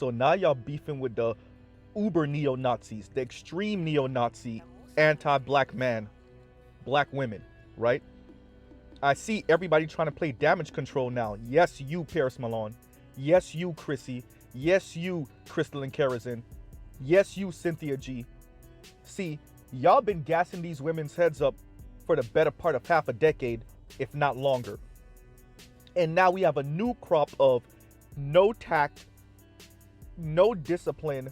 also, now y'all beefing with the uber neo-Nazis, the extreme neo-Nazi anti-black man, black women, right? I see everybody trying to play damage control now. Yes, you, Paris Milan. Yes, you, Chrissie. Yes, you, Christelyn Karazin. Yes, you, Cynthia G. See, y'all been gassing these women's heads up for the better part of half a decade, if not longer. And now we have a new crop of no tact, no discipline,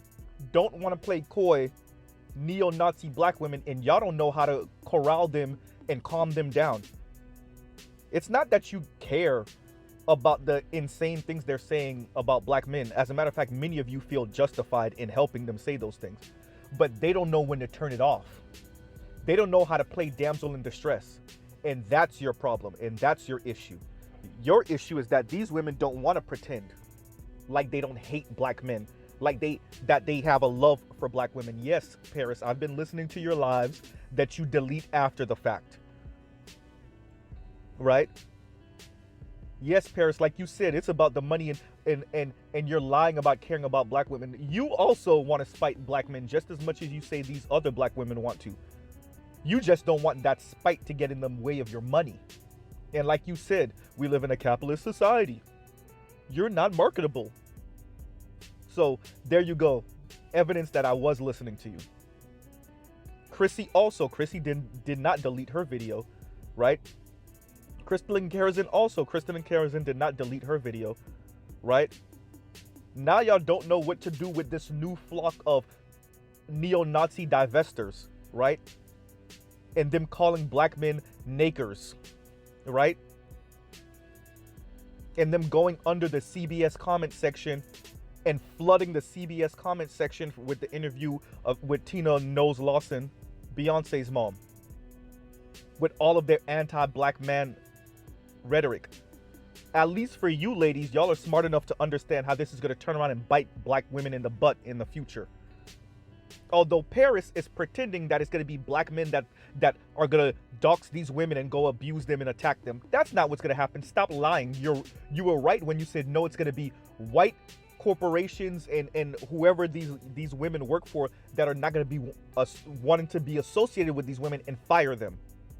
don't want to play coy, neo-Nazi black women, and y'all don't know how to corral them and calm them down. It's not that you care about the insane things they're saying about black men. As a matter of fact, many of you feel justified in helping them say those things. But they don't know when to turn it off. They don't know how to play damsel in distress. And that's your problem, and that's your issue. Your issue is that these women don't want to pretend like they don't hate black men, like they have a love for black women. Yes, Paris, I've been listening to your lives that you delete after the fact. Right? Yes, Paris, like you said, it's about the money, and you're lying about caring about black women. You also want to spite black men just as much as you say these other black women want to. You just don't want that spite to get in the way of your money. And like you said, we live in a capitalist society. You're not marketable. So there you go. Evidence that I was listening to you. Chrissie did not delete her video, right? Christelyn Karazin did not delete her video, right? Now y'all don't know what to do with this new flock of neo-Nazi divestors, right? And them calling black men nakers, right? And them going under the CBS comment section and flooding the CBS comment section with the interview with Tina Knowles Lawson, Beyonce's mom, with all of their anti-black man rhetoric. At least for you ladies, y'all are smart enough to understand how this is going to turn around and bite black women in the butt in the future. Although Paris is pretending that it's going to be black men that are going to dox these women and go abuse them and attack them. That's not what's going to happen. Stop lying. You were right when you said no, it's going to be white corporations and whoever these women work for that are not going to be wanting to be associated with these women and fire them.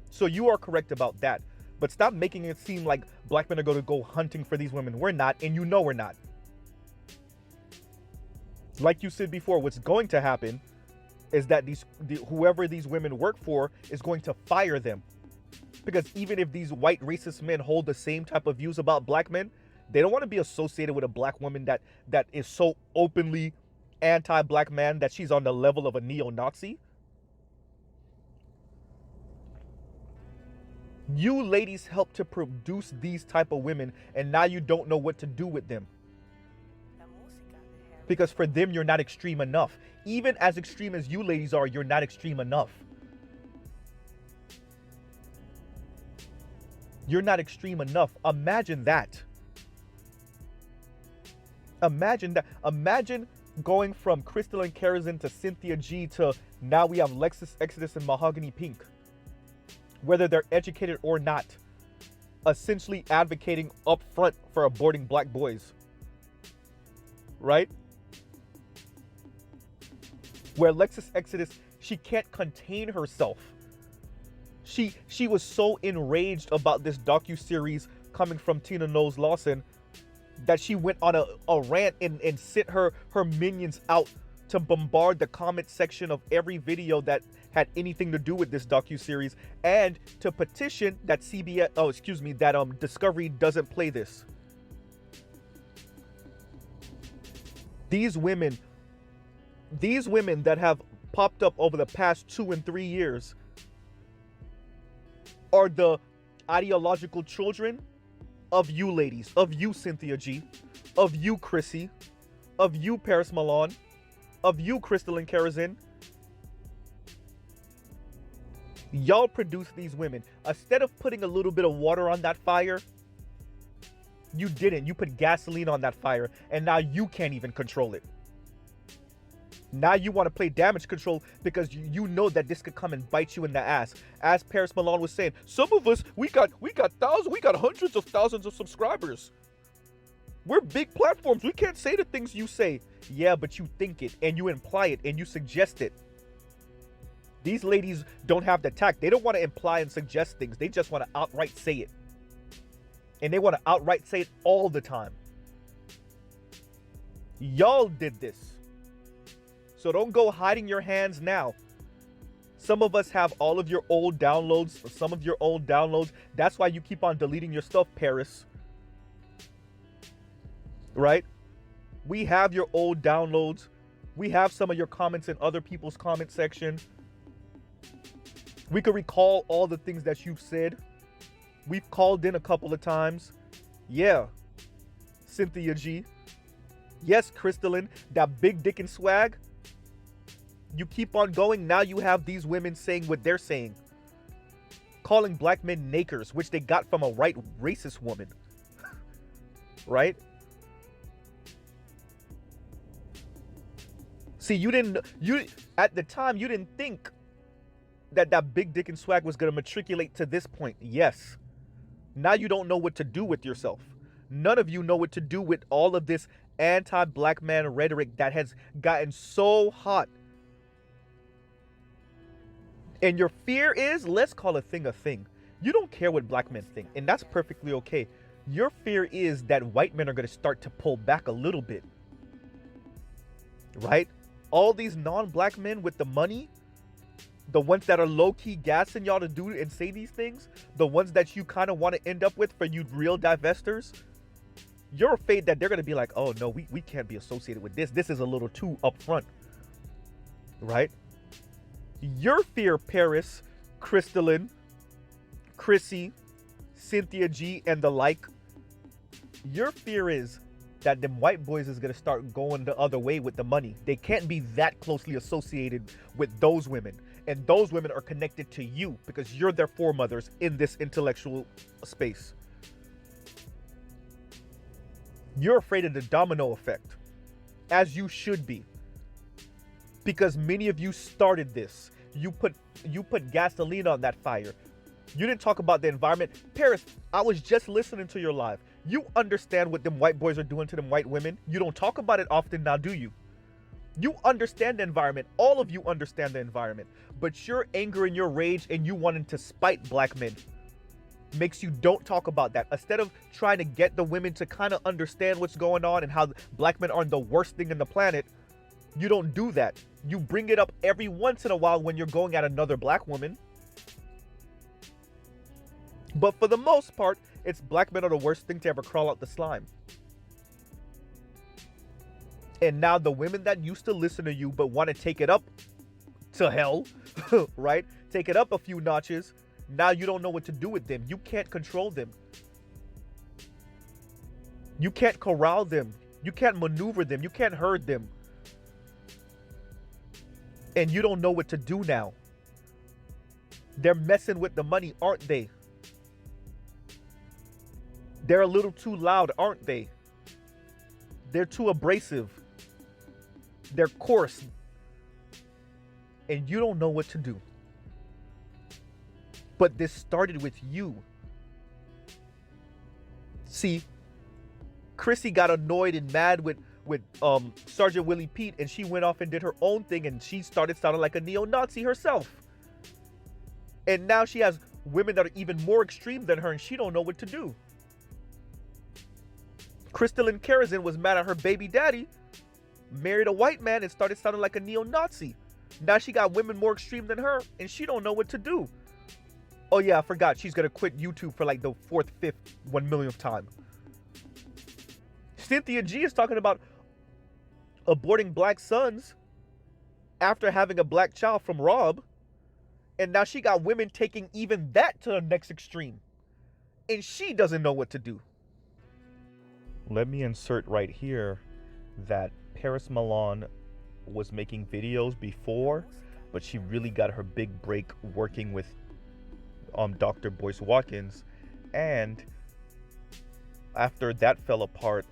So you are correct about that. But stop making it seem like black men are going to go hunting for these women. We're not, and you know we're not. Like you said before, what's going to happen is that whoever these women work for is going to fire them. Because even if these white racist men hold the same type of views about black men, they don't want to be associated with a black woman that is so openly anti-black man that she's on the level of a neo-Nazi. You ladies help to produce these type of women, and now you don't know what to do with them. Because for them, you're not extreme enough. Even as extreme as you ladies are, you're not extreme enough. You're not extreme enough. Imagine that. Imagine that. Imagine going from Christelyn Karazin to Cynthia G to now we have Lexus Exodus and Mahogany Pink. Whether they're educated or not, essentially advocating up front for aborting black boys. Right? Where Lexus Exodus, she can't contain herself. She was so enraged about this docuseries coming from Tina Knowles Lawson that she went on a rant and sent her minions out to bombard the comment section of every video that had anything to do with this docuseries, and to petition that Discovery doesn't play this. These women that have popped up over the past 2 and 3 years are the ideological children of you ladies, of you Cynthia G, of you Chrissie, of you Paris Milan, of you Christelyn Karazin. Y'all produce these women. Instead of putting a little bit of water on that fire, you didn't. You put gasoline on that fire, and now you can't even control it. Now you want to play damage control because you know that this could come and bite you in the ass. As Paris Milan was saying, some of us, we got hundreds of thousands of subscribers. We're big platforms. We can't say the things you say. Yeah, but you think it and you imply it and you suggest it. These ladies don't have the tact. They don't want to imply and suggest things. They just want to outright say it. And they want to outright say it all the time. Y'all did this. So don't go hiding your hands now. Some of us have all of your old downloads, or some of your old downloads. That's why you keep on deleting your stuff, Paris. Right? We have your old downloads. We have some of your comments in other people's comment section. We can recall all the things that you've said. We've called in a couple of times. Yeah. Cynthia G. Yes, Christelyn, that big dick and swag. You keep on going. Now you have these women saying what they're saying. Calling black men nakers, which they got from a right racist woman. Right? See, at the time, you didn't think that big dick and swag was going to matriculate to this point. Yes. Now you don't know what to do with yourself. None of you know what to do with all of this anti-black man rhetoric that has gotten so hot. And your fear is, let's call a thing a thing. You don't care what black men think, and that's perfectly okay. Your fear is that white men are going to start to pull back a little bit. Right? All these non-black men with the money, the ones that are low-key gassing y'all to do and say these things, the ones that you kind of want to end up with for you real divestors, you're afraid that they're going to be like, oh no, we can't be associated with this. This is a little too upfront. Right? Your fear, Paris, Christelyn, Chrissie, Cynthia G, and the like, your fear is that them white boys is going to start going the other way with the money. They can't be that closely associated with those women. And those women are connected to you because you're their foremothers in this intellectual space. You're afraid of the domino effect, as you should be. Because many of you started this. You put gasoline on that fire. You didn't talk about the environment. Paris, I was just listening to your live. You understand what them white boys are doing to them white women. You don't talk about it often now, do you? You understand the environment. All of you understand the environment. But your anger and your rage and you wanting to spite black men makes you don't talk about that. Instead of trying to get the women to kind of understand what's going on and how black men aren't the worst thing in the planet, you don't do that. You bring it up every once in a while when you're going at another black woman. But for the most part, it's black men are the worst thing to ever crawl out the slime. And now the women that used to listen to you but want to take it up to hell, right? Take it up a few notches. Now you don't know what to do with them. You can't control them. You can't corral them. You can't maneuver them. You can't herd them. And you don't know what to do now. They're messing with the money, aren't they? They're a little too loud, aren't they? They're too abrasive. They're coarse. And you don't know what to do. But this started with you. See, Chrissie got annoyed and mad with Sergeant Willie Pete, and she went off and did her own thing, and she started sounding like a neo-Nazi herself. And now she has women that are even more extreme than her, and she don't know what to do. Christelyn Karazin was mad at her baby daddy, married a white man, and started sounding like a neo-Nazi. Now she got women more extreme than her, and she don't know what to do. Oh yeah, I forgot. She's gonna quit YouTube for like the 4th, 5th, 1 millionth time. Cynthia G is talking about aborting black sons after having a black child from Rob. And now she got women taking even that to the next extreme. And she doesn't know what to do. Let me insert right here that Paris Milan was making videos before, but she really got her big break working with Dr. Boyce Watkins. And after that fell apart,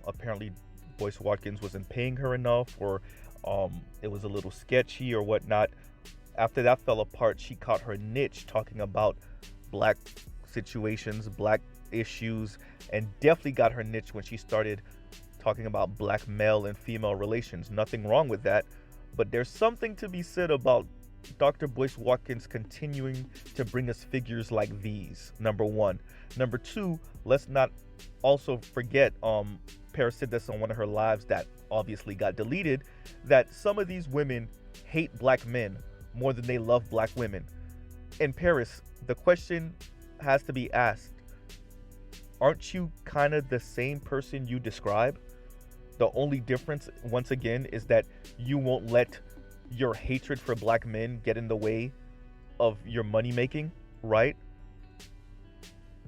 apparently Boyce Watkins wasn't paying her enough, or it was a little sketchy or whatnot. After that fell apart, she caught her niche talking about black situations, black issues and definitely got her niche when she started talking about black male and female relations. Nothing wrong with that, but there's something to be said about Dr. Boyce Watkins continuing to bring us figures like these, number one. Number two, let's not also forget, Paris said this on one of her lives that obviously got deleted, that some of these women hate black men more than they love black women. In Paris, the question has to be asked, aren't you kind of the same person you describe? The only difference, once again, is that you won't let your hatred for black men get in the way of your money making, right?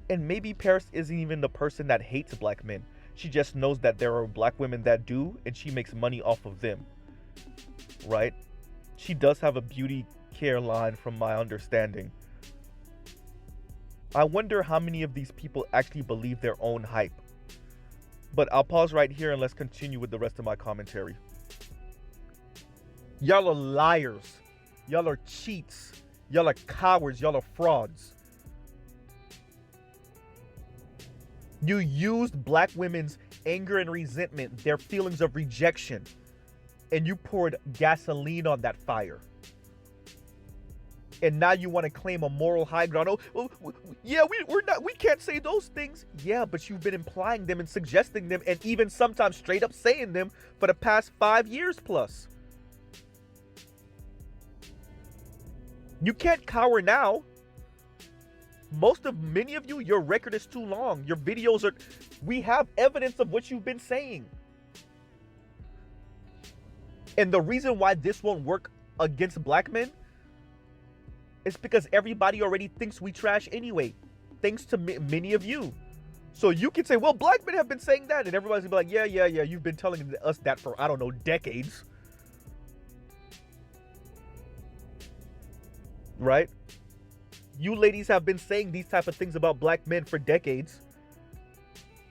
And maybe Paris isn't even the person that hates black men. She just knows that there are black women that do, and she makes money off of them, right? She does have a beauty care line from my understanding. I wonder how many of these people actually believe their own hype. But I'll pause right here and let's continue with the rest of my commentary. Y'all are liars. Y'all are cheats. Y'all are cowards. Y'all are frauds. You used black women's anger and resentment, their feelings of rejection, and you poured gasoline on that fire. And now you want to claim a moral high ground. Oh yeah, we can't say those things. Yeah, but you've been implying them and suggesting them and even sometimes straight up saying them for the past 5 years plus. You can't cower now. Many of you, your record is too long. Your videos are, we have evidence of what you've been saying. And the reason why this won't work against black men is because everybody already thinks we trash anyway, thanks to many of you. So you can say, well, black men have been saying that, and everybody's gonna be like, yeah, you've been telling us that for, I don't know, decades. Right? You ladies have been saying these type of things about black men for decades.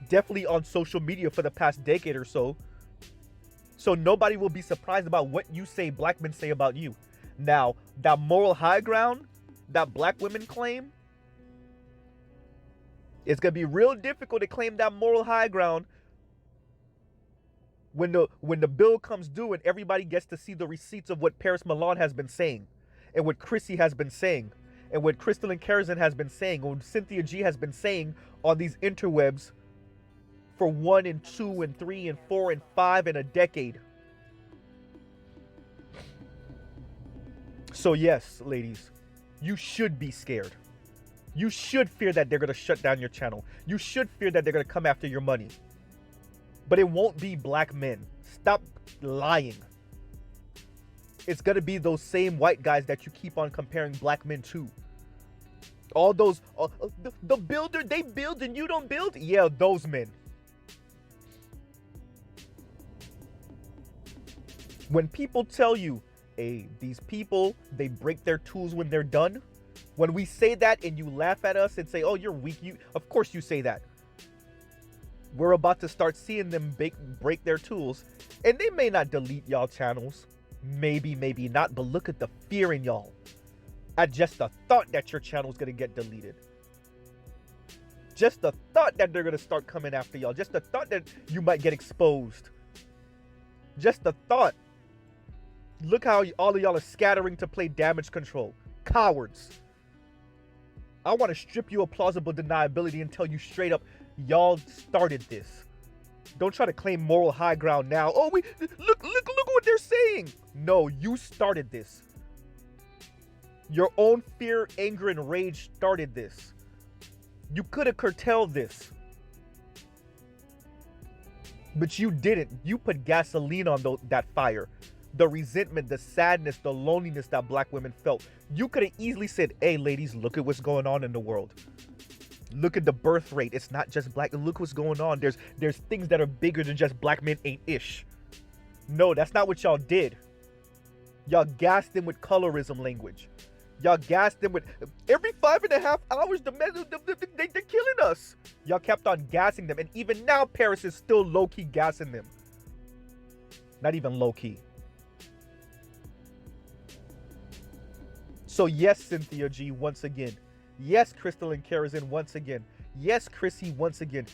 Definitely on social media for the past decade or so. So nobody will be surprised about what you say black men say about you. Now, that moral high ground that black women claim, it's going to be real difficult to claim that moral high ground when the bill comes due and everybody gets to see the receipts of what Paris Milan has been saying and what Chrissie has been saying and what Christelyn Karazin has been saying, or Cynthia G has been saying on these interwebs for 1 and 2 and 3 and 4 and 5 in a decade. So yes, ladies, you should be scared. You should fear that they're going to shut down your channel. You should fear that they're going to come after your money. But it won't be black men. Stop lying. It's going to be those same white guys that you keep on comparing black men to. All those, the builder, they build and you don't build? Yeah, those men. When people tell you, hey, these people, they break their tools when they're done. When we say that and you laugh at us and say, oh, you're weak, of course you say that. We're about to start seeing them break their tools. And they may not delete y'all channels. Maybe not, but look at the fear in y'all. At just the thought that your channel's gonna get deleted. Just the thought that they're gonna start coming after y'all. Just the thought that you might get exposed. Just the thought. Look how all of y'all are scattering to play damage control. Cowards. I want to strip you of plausible deniability and tell you straight up, y'all started this. Don't try to claim moral high ground now. Oh, look what they're saying. No, you started this. Your own fear, anger, and rage started this. You could have curtailed this. But you didn't. You put gasoline on that fire. The resentment, the sadness, the loneliness that black women felt. You could have easily said, hey, ladies, look at what's going on in the world. Look at the birth rate. It's not just black. Look what's going on. There's things that are bigger than just black men ain't ish. No, that's not what y'all did. Y'all gassed them with colorism language. Y'all gassed them with every 5.5 hours, the men, they're killing us. Y'all kept on gassing them. And even now, Paris is still low-key gassing them. Not even low-key. So yes, Cynthia G, once again. Yes, Christelyn Karazin, once again. Yes, Chrissie, once again,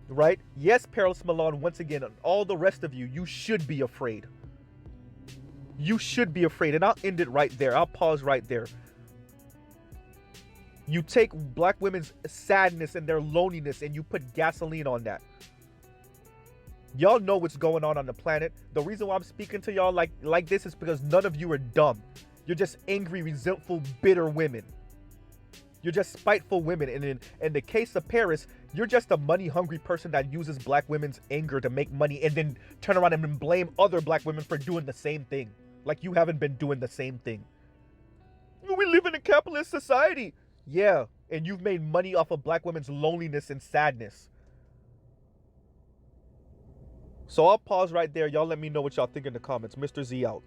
right? Yes, Perilous Milan, once again, and all the rest of you, you should be afraid. You should be afraid. And I'll end it right there. I'll pause right there. You take black women's sadness and their loneliness and you put gasoline on that. Y'all know what's going on the planet. The reason why I'm speaking to y'all like this is because none of you are dumb. You're just angry, resentful, bitter women. You're just spiteful women. And in the case of Paris, you're just a money-hungry person that uses black women's anger to make money and then turn around and blame other black women for doing the same thing. Like you haven't been doing the same thing. We live in a capitalist society. Yeah, and you've made money off of black women's loneliness and sadness. So I'll pause right there. Y'all let me know what y'all think in the comments. Mr. Z out.